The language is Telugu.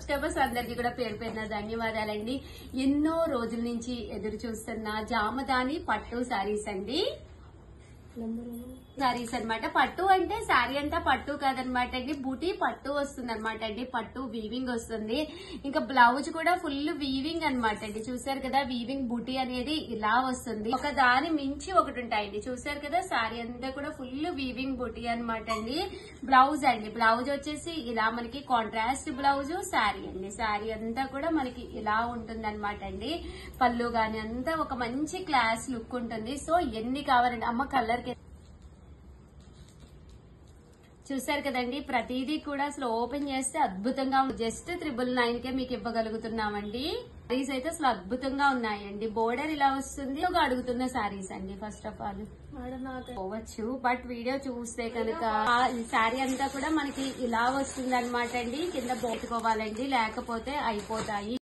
సబ్స్క్రైబర్స్ అందరికీ కూడా పేరు పేరున ధన్యవాదాలండి. ఎన్నో రోజుల నుంచి ఎదురు చూస్తున్న జామదాని పట్టు శారీస్ అండి. సారీస్ అనమాట. పట్టు అంటే శారీ అంతా పట్టు కాదనమాట అండి, బూటీ పట్టు వస్తుంది అనమాట అండి. పట్టు వీవింగ్ వస్తుంది. ఇంకా బ్లౌజ్ కూడా ఫుల్ వీవింగ్ అనమాట అండి. చూసారు కదా, వీవింగ్ బూటీ అనేది ఇలా వస్తుంది. ఒక దాని మించి ఒకటి ఉంటాయండి. చూసారు కదా, శారీ అంతా కూడా ఫుల్ వీవింగ్ బూటీ అనమాట అండి. బ్లౌజ్ అండి, బ్లౌజ్ వచ్చేసి ఇలా మనకి కాంట్రాస్ట్ బ్లౌజ్ శారీ అండి. శారీ అంతా కూడా మనకి ఇలా ఉంటుంది అనమాట అండి. పళ్ళు గాని అంతా ఒక మంచి క్లాస్ లుక్ ఉంటుంది. సో ఎన్ని కావాలండి అమ్మ కలర్. చూసారు కదండి, ప్రతిదీ కూడా అసలు ఓపెన్ చేస్తే అద్భుతంగా జస్ట్ 999కే మీకు ఇవ్వగలుగుతున్నామండి. సారీస్ అయితే అసలు అద్భుతంగా ఉన్నాయండి. బోర్డర్ ఇలా వస్తుంది. ఒక అడుగుతున్న సారీస్ అండి. ఫస్ట్ ఆఫ్ ఆల్ పోవచ్చు, బట్ వీడియో చూస్తే కనుక ఈ శారీ అంతా కూడా మనకి ఇలా వస్తుంది అనమాట అండి. కింద పెట్టుకోవాలండి, లేకపోతే అయిపోతాయి.